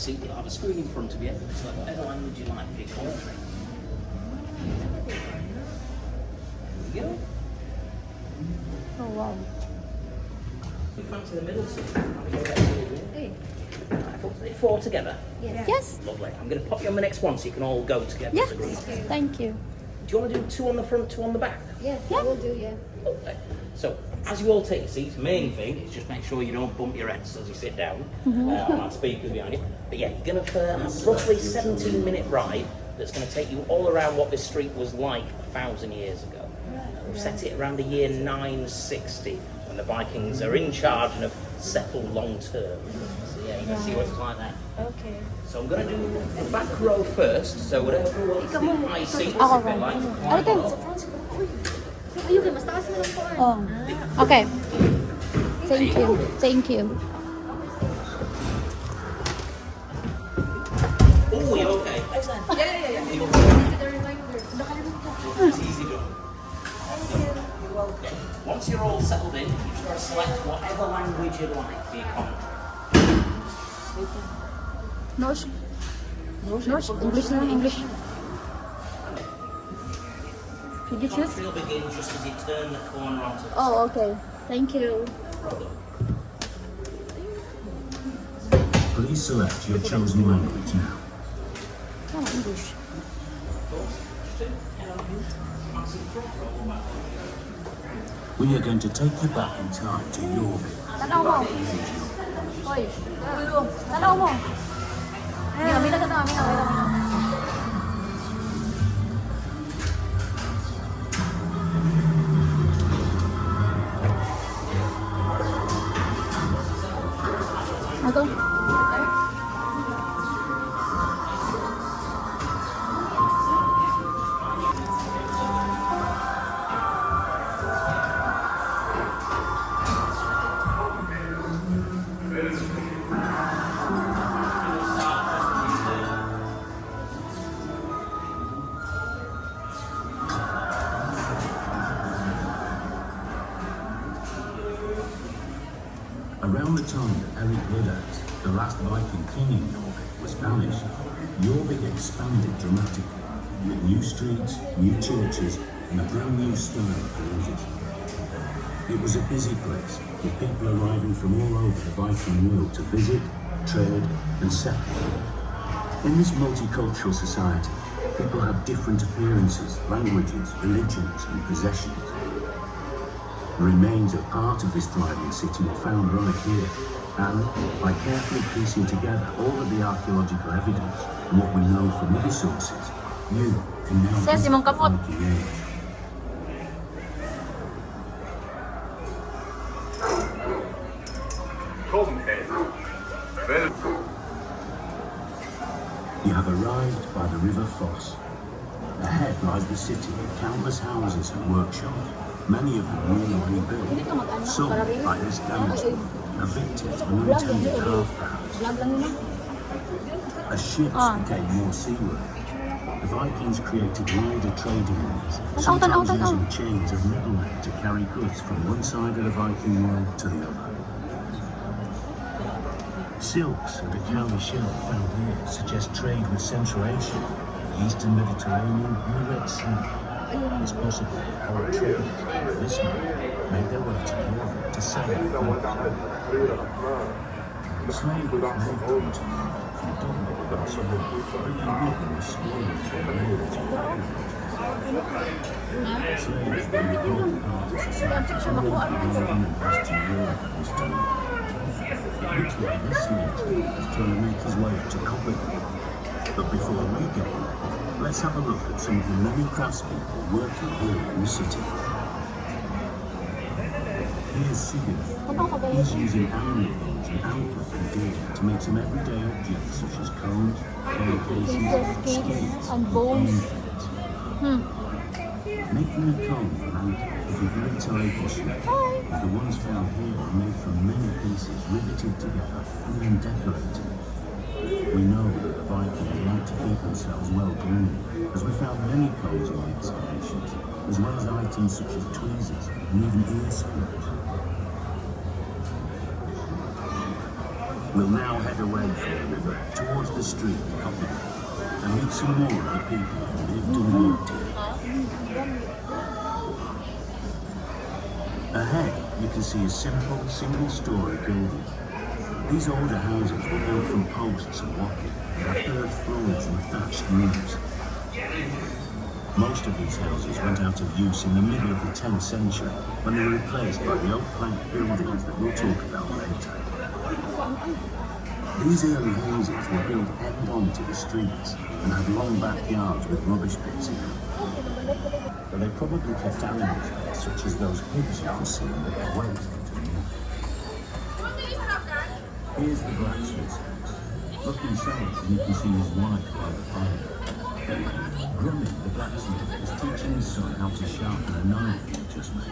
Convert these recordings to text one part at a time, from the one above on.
seat, you'll have a screen in front of you, so whatever language you like for your commentary. There you go. Oh wow. You fancy the middle seat? Hey. Right, 4 together? Yes. Lovely. I'm going to pop you on the next one so you can all go together as a group. Yes. Thank you. Do you want to do 2 on the front, 2 on the back? Yeah, we'll do, yeah. Okay. So, as you all take your seats, main thing is just make sure you don't bump your heads as you sit down on our speakers behind you. But yeah, you're going to have roughly 17-minute ride that's going to take you all around what this street was like 1,000 years ago. We've set it around the year 960 when the Vikings are in charge and have settled long term. So yeah, you can see what it's like there. Okay. So I'm going to do the back row first, so whatever wants the high seats, if Ako, you like. ano to? Oh. Okay. Thank you. Thank you. Oh, you okay? Yeah. It's easy done. Okay. Once you're all settled in, you've got to select whatever language you'd like for your commentary. No, English na, English. Did you choose? Commentary will begin just as you turn the corner onto the Oh, okay. Thank you. Please select your chosen language now. Oh, English. We are going to take you back in time to your Tanaw mo. Hoy. Tanaw mo. Mina ka na, mina. Ito. Around the time that Eric Riverside, the last Viking king in Jorvik, was banished, Jorvik expanded dramatically, with new streets, new churches, and a brand new style of houses. It was a busy place, with people arriving from all over the Viking world to visit, trade, and settle. In this multicultural society, people have different appearances, languages, religions, and possessions. The remains of part of this thriving city were found right here, and by carefully piecing together all of the archaeological evidence and what we know from other sources, you can now Says visit Simon the Kapot. Viking Age. You have arrived by the River Foss. Ahead lies the city with countless houses and workshops, many of them newly rebuilt. Some, like this damaged one, are victims of an unintended half-round. As ships became more seaworthy, the Vikings created wider trading routes, sometimes using chains of middlemen to carry goods from one side of the Viking world to the other. Silks and a cowrie shell found here suggest trade with Central Asia, the Eastern Mediterranean and the Red Sea. It's possible that Arab traders from this way made their way to Europe to sell their goods. Slaves may have come to Europe from Dublin or elsewhere, bringing with them the spoils from the lands of the Slaves were an important part of society throughout Northern and Western Europe at this time. It looks like this slave is trying to make his way to Copenhagen. But before we get there, let's have a look at some of the many craftspeople working here in the city. Here's Sigurd. He's using animal bones and antlers and deer to make some everyday objects such as combs, hair cases, skates, and bones. Making a comb from antlers is a very time consuming, as the ones found here are made from many pieces riveted together and then decorated. We know that the Vikings liked to keep themselves well groomed, as we found many combs in the excavations, as well as items such as tweezers and even ear screws. We'll now head away from the river towards the street we copied and meet some more of the people who lived and worked here. Ahead, you can see a simple, single-story building. These older houses were built from posts and wattle, and had earth floors and thatched roofs. Most of these houses went out of use in the middle of the 10th century when they were replaced by the oak plank buildings that we'll talk about later. These early houses were built end-on to the streets and had long backyards with rubbish pits in them. But they probably kept animals there, such as those pigs you can see in the waste into the milk. Here's the blacksmith's house. Look inside and you can see his wife by the fire. Grumming, the blacksmith, is teaching his son how to sharpen a knife he just made.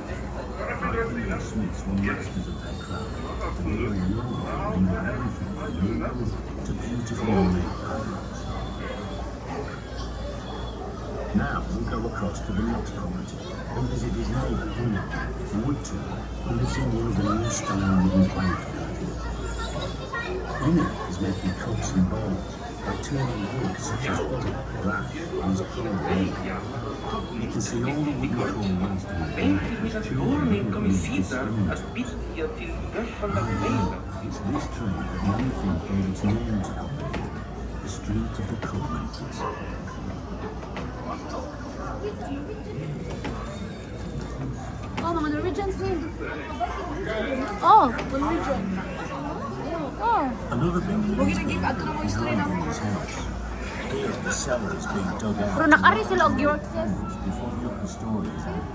The smiths were masters of their craft, and they were learning everything from nails to beautifully made diamonds. Now we'll go across to the next property and visit his neighbour Henry, a wood turner who lives in one of the new style wooden plank buildings. Henry is making cups and bowls by turning wood such as oak, brass and his coal blade. You can see all the wooden coal waste in the building. It's this trade that many think gave its name to the street of the cup makers. Oh, mga Norwegians din. Oh, Norwegian. Oh. Another building is being built behind Henry's house. Here's the cellars being dug out. Pero nakari sila og York sis. Before the upper story is out.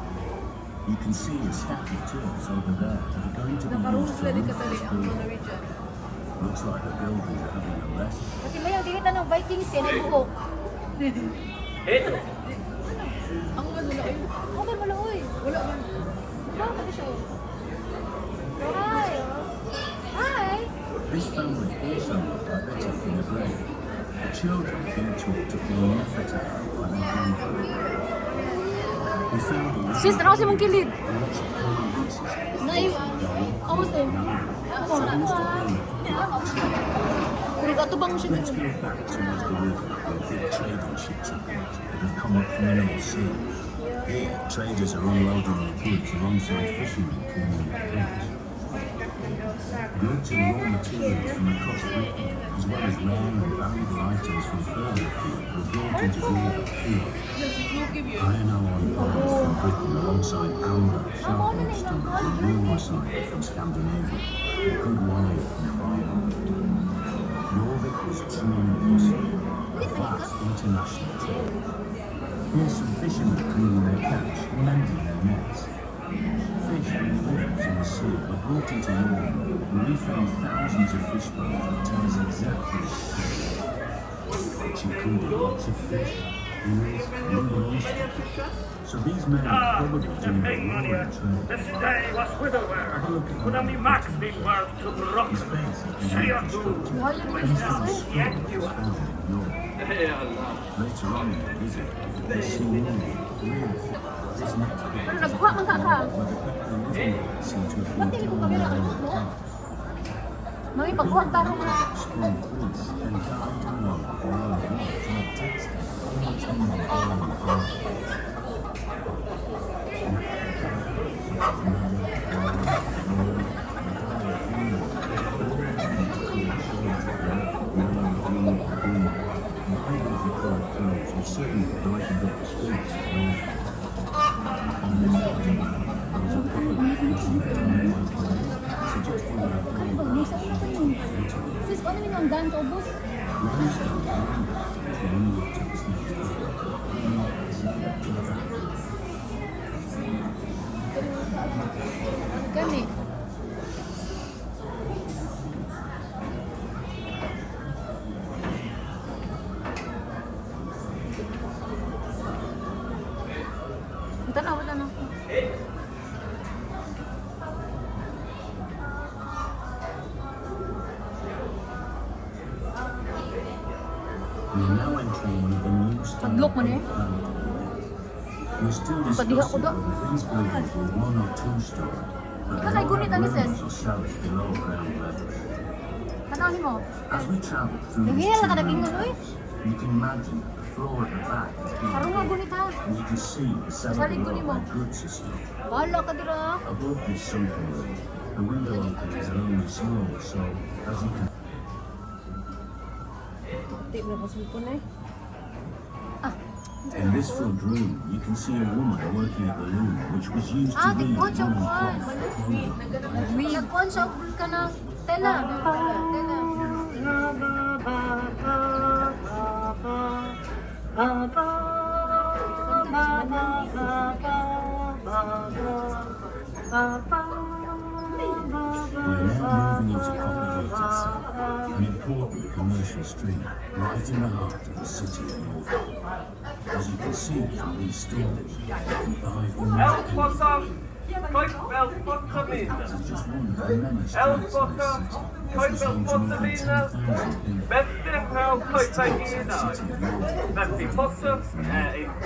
You can see a stack of tools over there that are going to be used to roof this building. Looks like the builders are having a rest. Kasi may ang dilitan ng Vikings kaya nagbuhok. Ako ba wala oy? Ako ba wala oy? Wala man. Wala ba siya? Hi. Hi. This family also looked like they took in a break. The children being taught to play nefertiti by their grandparents. We found a Sis, tanaw si mong kilid. lots of common pieces. Naive. Almost there. Ako na. Pero katubang siya Let's dito. go back towards the river where big trading ships are built that have come up from the North Sea. Here, traders are unloading their goods alongside fishermen cleaning their boats. Goods and raw materials from across Britain, as well as rare and valuable items from further afield, were brought into the river here. Iron alloy products from Britain alongside amber, sharpened stone, and Riverside from Scandinavia, and good wine from Ireland. Jorvik was truly bustling, a vast international trade. Here's some fishermen cleaning their catch and mending their nets. Fish from rivers in the sea were brought into York, and we found thousands of fish bones that tell us exactly what to do, which included lots of fish, eels, and even oysters. So these men were probably doing the roaring trade. This day was widowware. Have a look at Could only Max be worth to the rock. his face has been Say a fool. reconstructed. Why you doing He's this found way? scrolls found in York. Later on in the visit, we see more real. This next bit Pero nagkuha man ka ka. where the people living there seem to have been down their own path. Mami, pagkuha ka rin na. Strong police and died alone while they worked on textiles in which they made their own clothes. Certainly brightened up the streets. On this photograph, there was a board received on the white place, suggesting that a building was Sis, paano nyo ang dance o bus? limestone rounders to one of the next Gani. Tanaw, tanaw. We are now entering one of the new style Padlock mo na eh. plantations. We're still Padiha ko discussing do. whether these buildings were one or two-story, but Ikaw there ay gunit are ani, sis. rooms or cellars below ground level. Ano mo? As we travel through Naghiya these lang two ka naging rooms, ano, you can imagine that the floor at the back is being Karong nga built, gunit ha. and you can see the cellar Salig ko below nimo. where goods are stored. Bahala ka dira. Above this sunken room, the window openings are only small, so as you can Di mo pasul ko na eh. Ah, in this front room, you can see a woman working at the loom, which was used to weave tigkuhan siya woolen kuhan. cloth for clothing. Nagkuhan siya ka ng tela. Tela. We're now moving into Coppergated, an important commercial street right in the heart of the city of York. As you can see from these stores, you can buy almost anything. Coppergated is just one of the many streets in this city, which was home to more than 10,000 people.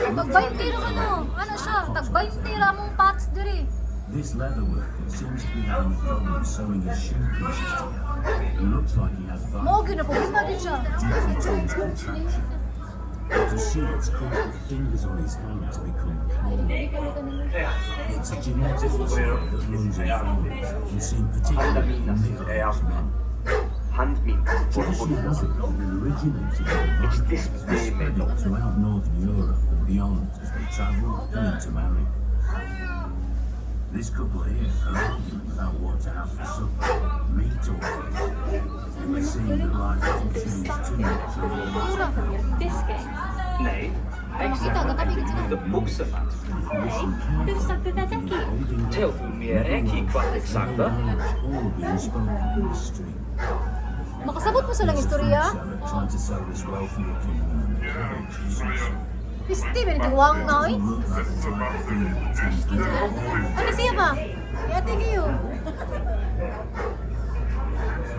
Tag-20 ra ano? Ano siya? Tag-20 ra mong pots diri. This leather worker seems to be having problems sewing his shoe pieces together. It looks like he has Mo violent gyud na problema din siya. deeply toned contraction. You can see it's caused the fingers on his hand to become cold. It's a genetic disorder that runs in families and seen particularly in middle-aged men. Tradition has it that it originated in the Vikings and spread it throughout northern Europe and beyond as they travelled and intermarried. This couple here are arguing about what to have for supper, meat or fish. It seems that life hasn't changed too much over the last Nej, Kita katabi gid sila. the books of that. holding Tell me, Eki, quite exactly. all being spoken in the street. Makasabot mo sa lang istorya. Seller trying to sell this wealthy looking woman cabbage and sushi. Pisti ba nito wang na oy? Look like the type of thing that tends to Ano siya ba? Yate kayo.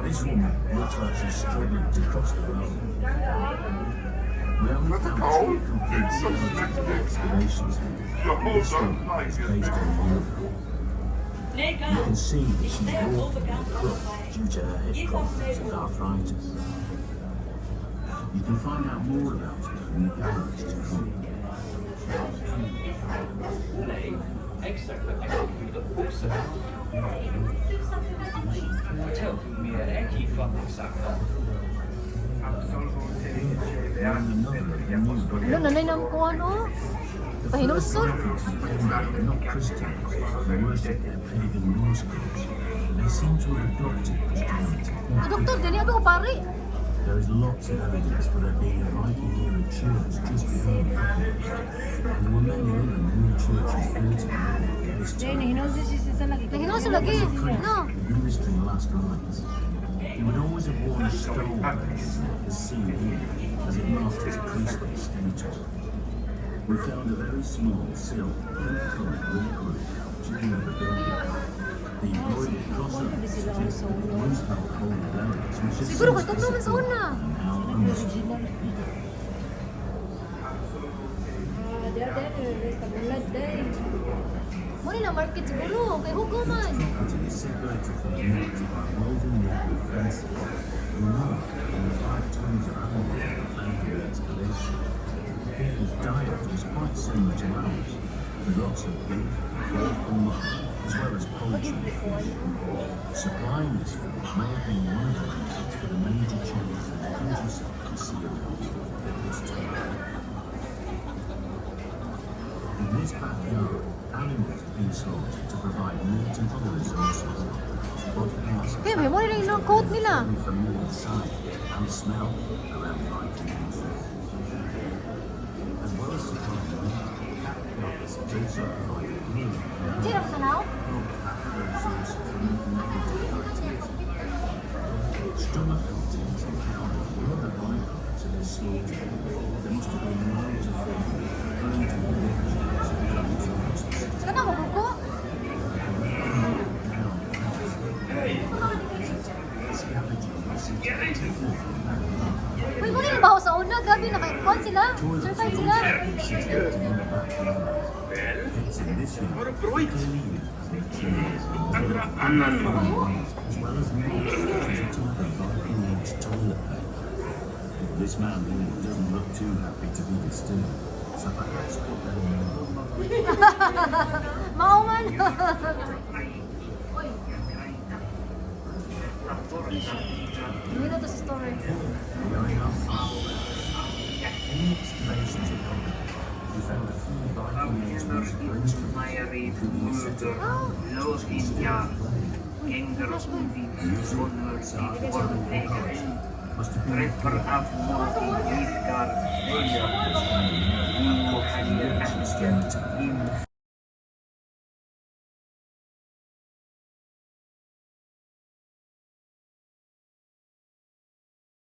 This woman looks like she's struggling to cross the road. We only found two complete skeletons of excavations here. This one is based on Europe. You can see that she's walking with a crutch due to her hip problems and arthritis. You can find out more about her in the galleries to come. Nej, exakt. The books of that. Tell me, Eki, quite exactly. We're in another of the new Ano nanay nang kuan oh? Pahinusod. They're not Christians, they worship their pagan Norse gods. They seem to have adopted Christianity. Ah, doktor, dili abi ko pare. There is lots of evidence for there being a Viking era church just behind Coppergated. There were many other new churches built in Europe at this time. Nahinusod lagi. No. Administering last rites. He would always have worn a stole as seen here, as it marked his priestly status. We found a very small silk, pink-coloured workroom during the building. The embroidered crossover suggests that the once held holy relics which have Siguro since kay totoo man sa una. disappeared and now unusable. Mo ni na market siguro kay huguman. Property is separated from the community by woven wood fences. We know from the 5 tons of animals that were found in the excavation. People's diet was quite similar to ours, with lots of beef, pork and mutton, as well as poultry and fish. Supplying this food may have been one of the reasons for the major changes in the countryside to see around at this time. In this backyard, animals have been slaughtered to provide meat and other resources. Body parts Kaya may mo ni lang coat nila. very familiar sight and smell around Viking Age. As well as supplying meat, carcass also provided meat and Sira sa now? resources for activities. Stomach contents encountered the other byproducts of the slaughter. There must have been loads of food burned in the villages and going towards the city. Kana mo buko? Uy, mo ni baho sa una, gabi nakaikuan sila. Survive sila. toilets in this yard clearly used as well as most of the Viking Age toilet paper. This man really doesn't look too happy to be disturbed, so perhaps we'll let him know. Mauman! Hindi na to sa story. Going up. In the excavations at London, we found a few Viking Age musical instruments, including a set of must have been Preparav